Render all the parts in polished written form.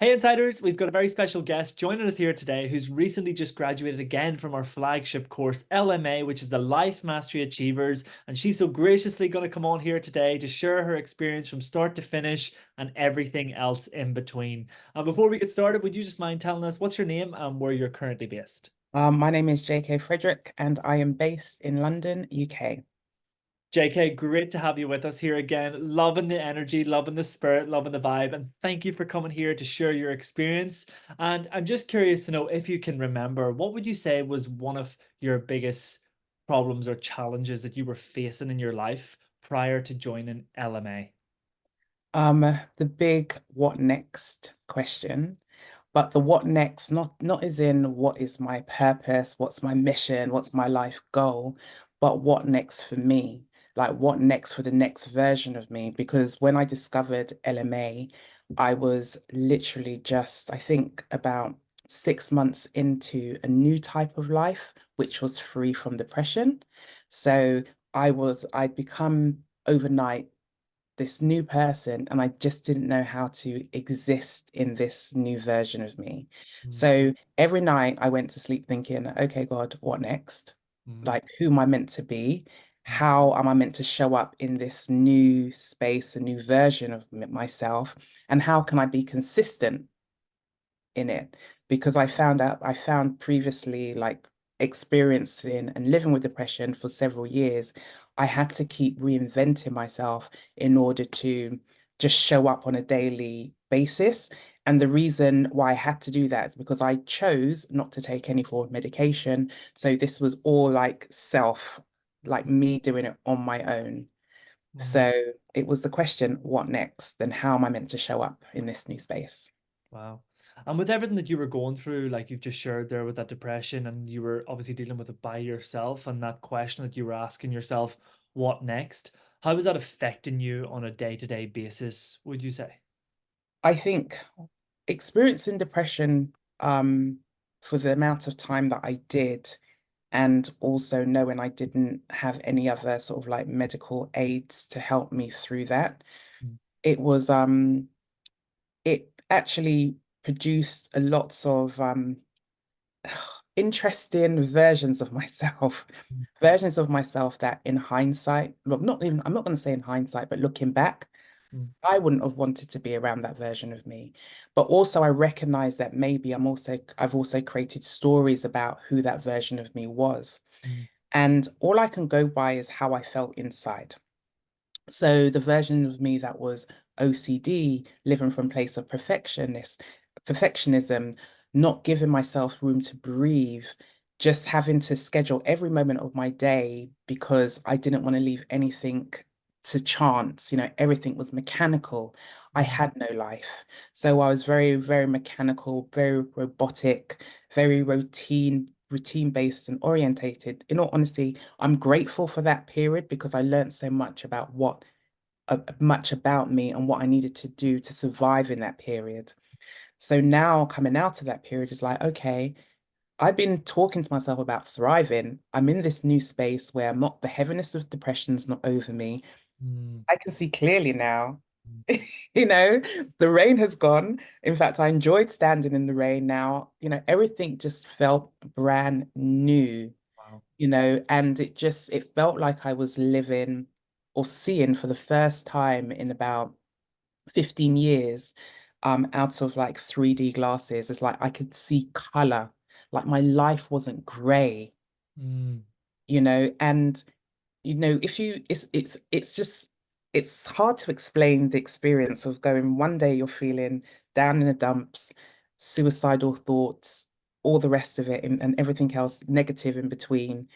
Hey Insiders, we've got a very special guest joining us here today who's recently just graduated again from our flagship course, LMA, which is the Life Mastery Achievers. And she's so graciously going to come on here today to share her experience from start to finish and everything else in between. Before we get started, would you just mind telling us what's your name and where you're currently based? My name is JK Frederick, and I am based in London, UK. JK, great to have you with us here again. Loving the energy, loving the spirit, loving the vibe. And thank you for coming here to share your experience. And I'm just curious to know if you can remember, what would you say was one of your biggest problems or challenges that you were facing in your life prior to joining LMA? The big what next question, but the what next, not as in what is my purpose, what's my mission, what's my life goal, but what next for me? Like what next for the next version of me? Because when I discovered LMA, I was literally just, I think, about 6 months into a new type of life, which was free from depression. So I'd become overnight this new person, and I just didn't know how to exist in this new version of me. Mm, So every night I went to sleep thinking, okay, God, what next? mm, Like, who am I meant to be? mm, How am I meant to show up in this new space, a new version of myself? And how can I be consistent in it? Because I found previously, like experiencing and living with depression for several years, I had to keep reinventing myself in order to just show up on a daily basis. And the reason why I had to do that is because I chose not to take any form of medication. So this was all like like me doing it on my own. mm. So it was the question, what next? And how am I meant to show up in this new space? Wow. And with everything that you were going through, like you've just shared there with that depression, and you were obviously dealing with it by yourself, and that question that you were asking yourself, what next? How is that affecting you on a day-to-day basis, would you say? I think experiencing depression for the amount of time that I did, and also knowing I didn't have any other sort of like medical aids to help me through that, Mm, it was it actually produced a lots of interesting versions of myself, mm, versions of myself that in hindsight, well, not even, I'm not going to say in hindsight, but looking back, mm, I wouldn't have wanted to be around that version of me. But also I recognize that maybe I've also created stories about who that version of me was. mm, And all I can go by is how I felt inside. So the version of me that was OCD, living from a place of perfectionism, not giving myself room to breathe, just having to schedule every moment of my day because I didn't want to leave anything to chance. Everything was mechanical. I mm, had no life. So I was very, very mechanical, very robotic, very routine based and orientated. In all honesty, I'm grateful for that period because I learned so much about much about me and what I needed to do to survive in that period. So now coming out of that period is like, okay, I've been talking to myself about thriving. I'm in this new space where I'm not, the heaviness of depression's not over me. mm, I can see clearly now. mm. You know, the rain has gone. In fact, I enjoyed standing in the rain now. Everything just felt brand new, Wow. and it felt like I was living or seeing for the first time in about 15 years, out of like 3D glasses. It's like I could see color, like my life wasn't gray, Mm, and if you it's just it's hard to explain the experience of going one day you're feeling down in the dumps, suicidal thoughts, all the rest of it, and everything else negative in between.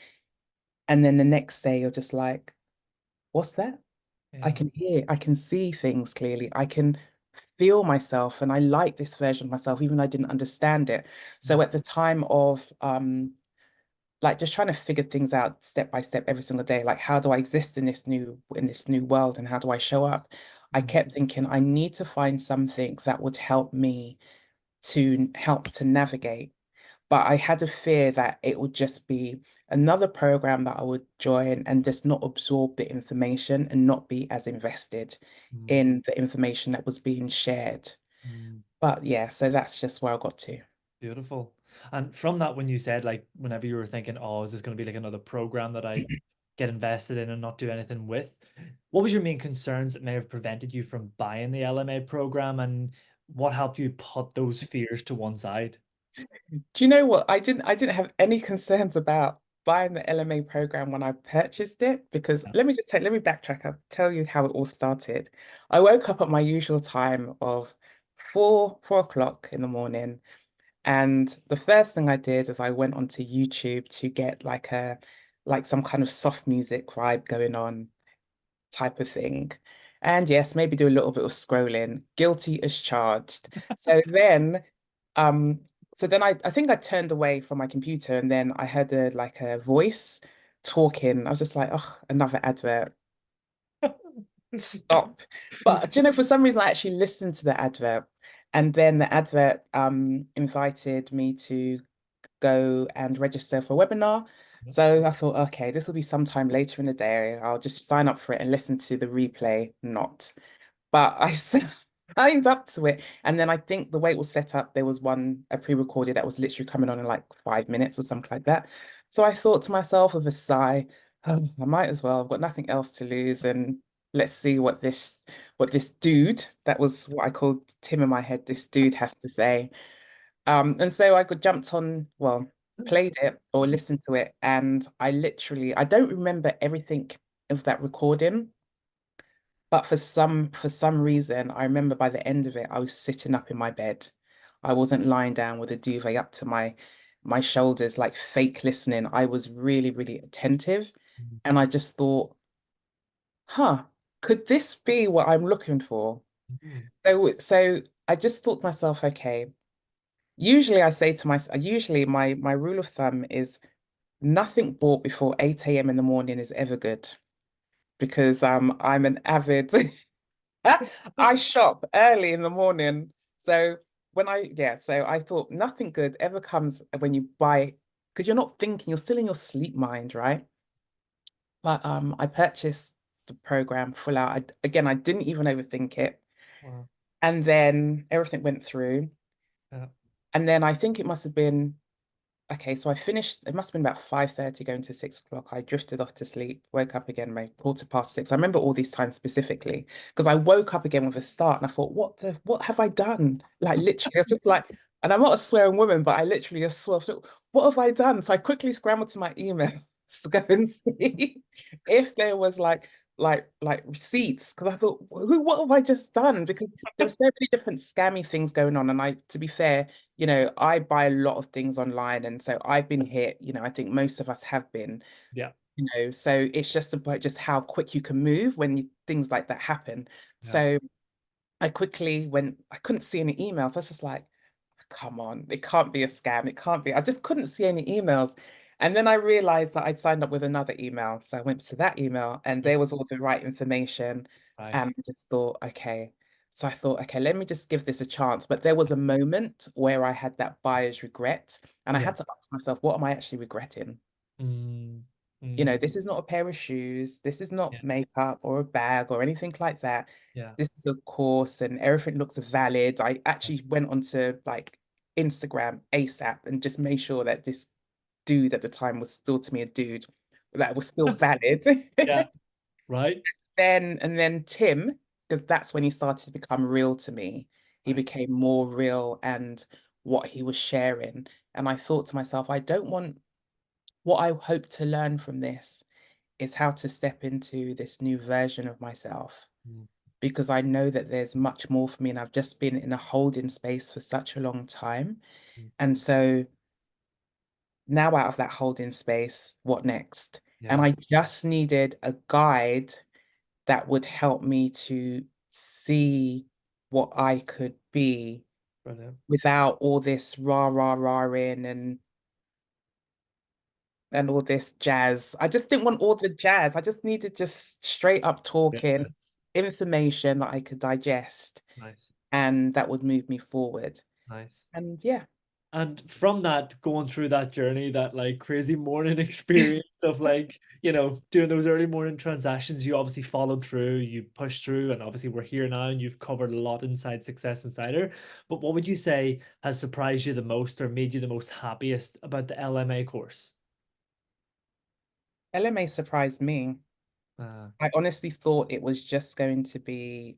And then the next day you're just like, what's that? I yeah. can hear, I can see things clearly. I can feel myself, and I like this version of myself, even though I didn't understand it. So Mm, at the time of like just trying to figure things out step by step every single day, like how do I exist in this new world and how do I show up? I mm, kept thinking I need to find something that would help me to help to navigate. But I had a fear that it would just be another program that I would join and just not absorb the information and not be as invested mm, in the information that was being shared. mm. But yeah, so that's just where I got to. Beautiful. And from that, when you said like whenever you were thinking, oh, is this going to be like another program that I get invested in and not do anything with? What was your main concerns that may have prevented you from buying the LMA program, and what helped you put those fears to one side? Do you know what? I didn't have any concerns about buying the LMA program when I purchased it because Yeah. let me backtrack. I'll tell you how it all started. I woke up at my usual time of four o'clock in the morning, and the first thing I did was I went onto YouTube to get like some kind of soft music vibe going on type of thing. And yes, maybe do a little bit of scrolling, guilty as charged. So then, um, I think I turned away from my computer and then I heard a voice talking. I was just like, oh, another advert. Stop. But do you know, for some reason I actually listened to the advert and then the advert invited me to go and register for a webinar. So I thought, okay, this will be sometime later in the day. I'll just sign up for it and listen to the replay. Not. But I signed up to it. And then I think the way it was set up, there was a pre-recorded that was literally coming on in like 5 minutes or something like that. So I thought to myself with a sigh, oh, I might as well. I've got nothing else to lose. And let's see what this dude, that was what I called Tim in my head, this dude has to say. And so I got jumped on, well, played it or listened to it, and I don't remember everything of that recording, but for some reason, I remember by the end of it, I was sitting up in my bed. I wasn't lying down with a duvet up to my shoulders, like fake listening. I was really, really attentive, and I just thought, huh, could this be what I'm looking for? So I just thought to myself, okay. Usually I say to myself, usually my rule of thumb is nothing bought before 8 a.m. in the morning is ever good because I'm an avid I shop early in the morning. So so I thought nothing good ever comes when you buy because you're not thinking, you're still in your sleep mind, right? But I purchased the program full out. Again, I didn't even overthink it. Wow. And then everything went through. Yeah. And then I think it must have been okay, so I finished, it must have been about 5:30 going to 6 o'clock. I drifted off to sleep, woke up again, my 6:15. I remember all these times specifically because I woke up again with a start and I thought, what have I done? Like literally, it's just like, and I'm not a swearing woman, but I literally just swore, so, what have I done? So I quickly scrambled to my email to go and see if there was like receipts because I thought, what have I just done? Because there were so many different scammy things going on. And to be fair, I buy a lot of things online. And so I've been hit, I think most of us have been, Yeah. so it's just about just how quick you can move when things like that happen. Yeah. So I quickly went, I couldn't see any emails. I was just like, come on, it can't be a scam. It can't be. I just couldn't see any emails. And then I realized that I'd signed up with another email. So I went to that email and Yeah. there was all the right information. Right. And I just thought, okay. So I thought, okay, let me just give this a chance. But there was a moment where I had that buyer's regret. And I Yeah. had to ask myself, what am I actually regretting? Mm, mm, This is not a pair of shoes. This is not yeah. makeup or a bag or anything like that. Yeah. This is a course and everything looks valid. I actually went onto like Instagram ASAP and just made sure that this dude at the time was still to me a dude that was still valid. Yeah. Right. Then Tim, because that's when he started to become real to me. He Right. became more real and what he was sharing. And I thought to myself, I don't want what I hope to learn from this is how to step into this new version of myself Mm, because I know that there's much more for me and I've just been in a holding space for such a long time. mm, And so now out of that holding space, what next? And yeah. I just needed a guide that would help me to see what I could be Brilliant. without all this rah rah rah in and all this jazz. I just didn't want all the jazz. I just needed just straight up Yeah. talking, That's information that I could digest nice. and that would move me forward. Nice. And yeah. And from that, going through that journey, that like crazy morning experience of like, doing those early morning transactions, you obviously followed through, you pushed through, and obviously we're here now and you've covered a lot inside Success Insider. But what would you say has surprised you the most or made you the most happiest about the LMA course? LMA surprised me. Uh, I honestly thought it was just going to be,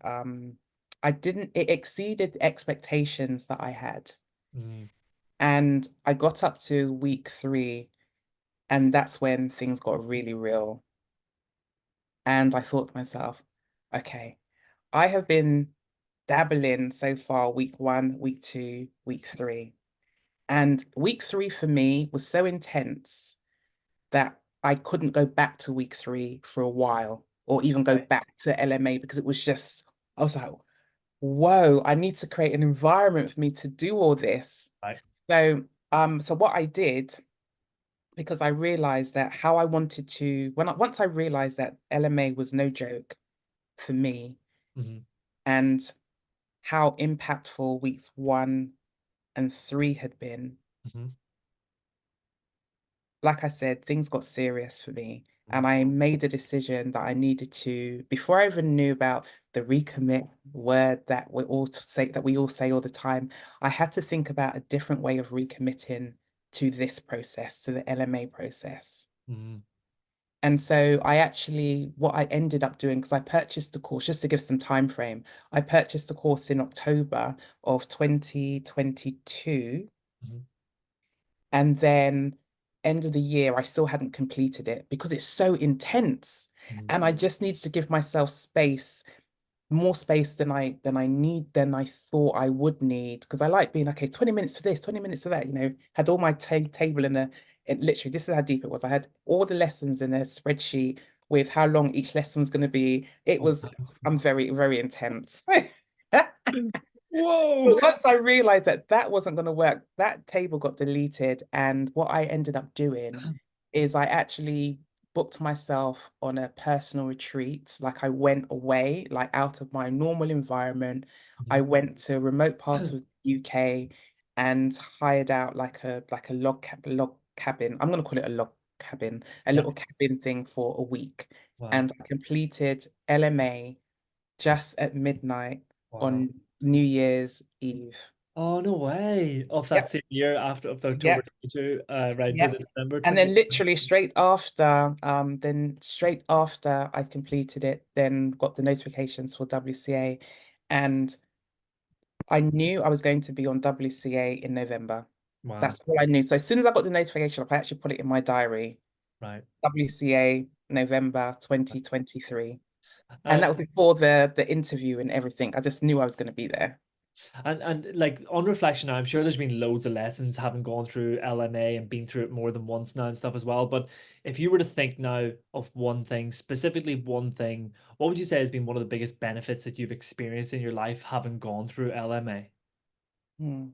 I didn't, it exceeded expectations that I had. mm, And I got up to week 3, and that's when things got really real. And I thought to myself, okay, I have been dabbling so far, week 1, week 2, week 3. And week 3 for me was so intense that I couldn't go back to week 3 for a while, or even go right, back to LMA, because it was just, I was like, whoa, I need to create an environment for me to do all this. right, So what I did, because I realized that how I wanted to, once I realized that LMA was no joke for me, hmm and how impactful weeks 1 and 3 had been, hmm like I said, things got serious for me. hmm And I made a decision that I needed to, before I even knew about the recommit word that we all say all the time, I had to think about a different way of recommitting to this process, to the LMA process. hmm And so what I ended up doing, because I purchased the course, just to give some time frame, I purchased the course in October of 2022. hmm And then end of the year, I still hadn't completed it because it's so intense. hmm And I just needed to give myself space, more space than I thought I would need. Because I like being, okay, 20 minutes for this, 20 minutes for that, had all my table it literally, this is how deep it was. I had all the lessons in a spreadsheet with how long each lesson was going to be. I'm very, very intense. Whoa. But once I realized that that wasn't going to work, that table got deleted. And what I ended up doing is I actually booked myself on a personal retreat. Like I went away, like out of my normal environment. I went to a remote part of the UK and hired out like a log cabin. I'm going to call it a log cabin, a Yeah. little cabin thing for a week. Wow. And I completed LMA just at midnight Wow. on New Year's Eve. Oh, no way. Of that Yep, same year after of the October yep, 22, right into the yep. December And 20. then literally straight after I completed it, then got the notifications for WCA. And I knew I was going to be on WCA in November. Wow. That's all I knew. So as soon as I got the notification, I actually put it in my diary, Right. WCA November 2023. And that And was before the interview and everything. I just knew I was going to be there. and like on reflection now, I'm sure there's been loads of lessons having gone through LMA and been through it more than once now and stuff as well. But if you were to think now of one thing, specifically one thing, what would you say has been one of the biggest benefits that you've experienced in your life having gone through LMA? Hmm.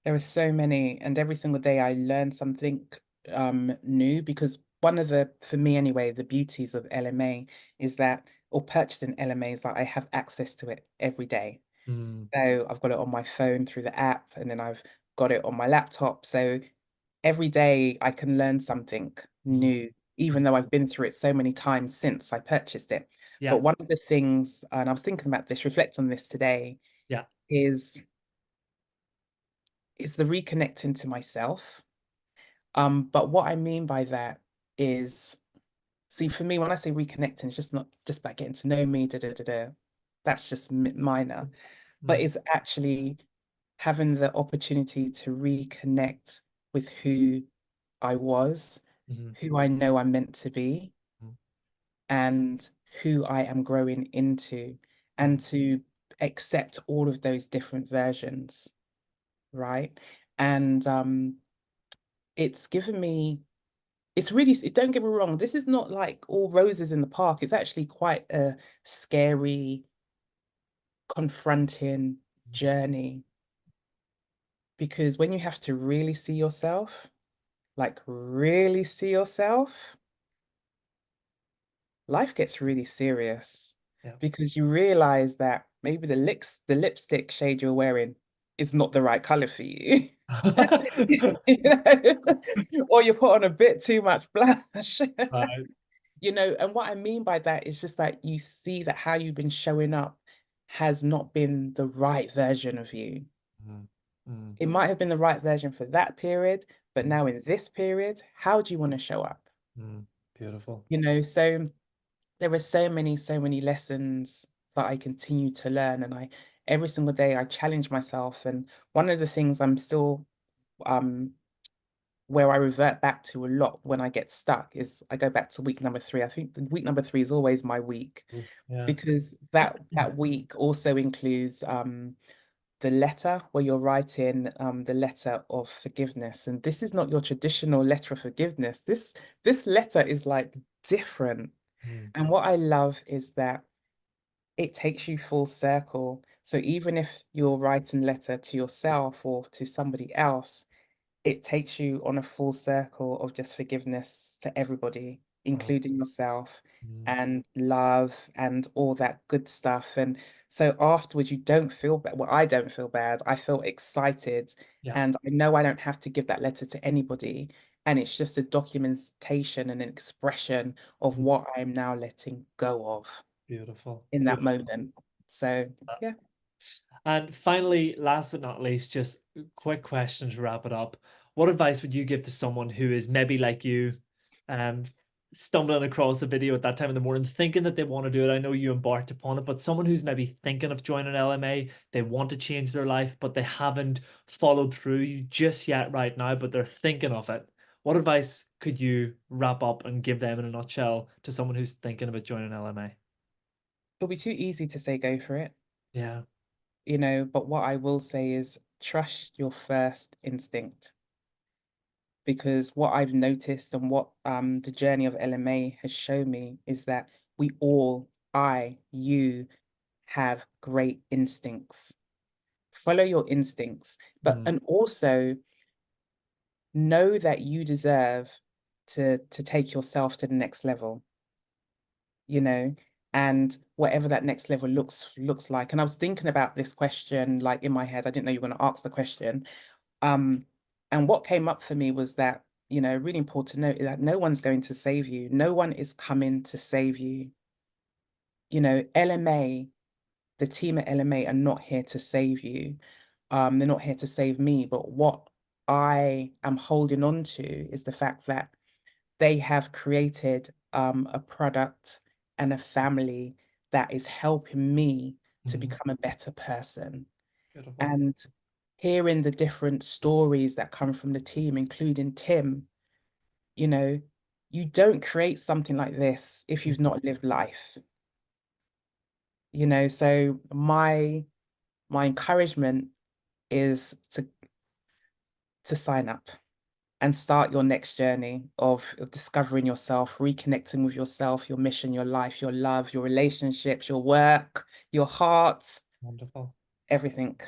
There are so many, and every single day I learn something new, because one of for me anyway, the beauties of LMA is that, or purchasing LMA, is that I have access to it every day. Mm, So I've got it on my phone through the app, and then I've got it on my laptop. So every day I can learn something mhm, new, even mhm. though I've been through it so many times since I purchased it. Yeah, But one of the things, and I was thinking about this, reflect on this today, yeah. is the reconnecting to myself. But what I mean by that is, see, for me, when I say reconnecting, it's just not just about getting to know me, da da da da. That's just minor, but Mm, it's actually having the opportunity to reconnect with who I was, mhm, who I know I'm meant to be, mhm, and who I am growing into, mhm, and to accept all of those different versions, right? And it's given me, it's really, don't get me wrong, this is not like all roses in the park. It's actually quite a scary, confronting journey, because when you have to really see yourself, like really see yourself, life gets really serious, yeah. because you realize that maybe the lipstick shade you're wearing is not the right color for you. You know? Or you put on a bit too much blush. Right. You know, and what I mean by that is just that you see that how you've been showing up has not been the right version of you. Mm, mm, It might have been the right version for that period, but mm, now in this period, how do you want to show up? mm. Beautiful. You know, so there are so many lessons that I continue to learn. And I every single day I challenge myself. And one of the things I'm still um where I revert back to a lot when I get stuck is I go back to week number 3. I think the week number 3 is always my week Ooh, yeah. because that week also includes the letter where you're writing the letter of forgiveness. And this is not your traditional letter of forgiveness. This letter is like different. Mm, And what I love is that it takes you full circle. So even if you're writing a letter to yourself or to somebody else, it takes you on a full circle of just forgiveness to everybody, wow. including yourself, Mm, and love and all that good stuff. And so afterwards, you don't feel bad. Well, I don't feel bad. I feel excited. yeah. And I know I don't have to give that letter to anybody. And it's just a documentation and an expression of Mm, what I'm now letting go of beautiful. in that Beautiful. moment. So, yeah. And finally, last but not least, just a quick question to wrap it up. What advice would you give to someone who is maybe like you, um, stumbling across a video at that time in the morning, thinking that they want to do it? I know you embarked upon it, but someone who's maybe thinking of joining LMA, they want to change their life, but they haven't followed through just yet right now, but they're thinking of it. What advice could you wrap up and give them in a nutshell to someone who's thinking about joining LMA? It'll be too easy to say go for it, Yeah. you know, but what I will say is trust your first instinct. Because what I've noticed and what the journey of LMA has shown me is that we all, you, have great instincts. Follow your instincts, but Mm, and also know that you deserve to take yourself to the next level, you know, and whatever that next level looks like. And I was thinking about this question like in my head. I didn't know you were going to ask the question. Um, and what came up for me was that, you know, really important to note is that no one's going to save you. No one is coming to save you. You know, LMA, the team at LMA are not here to save you. They're not here to save me. But what I am holding on to is the fact that they have created a product and a family that is helping me to mhm. become a better person. Beautiful. And hearing the different stories that come from the team, including Tim, you know, you don't create something like this if Mm, you've not lived life, you know. So my encouragement is to sign up and start your next journey of discovering yourself, reconnecting with yourself, your mission, your life, your love, your relationships, your work, your heart, wonderful. everything.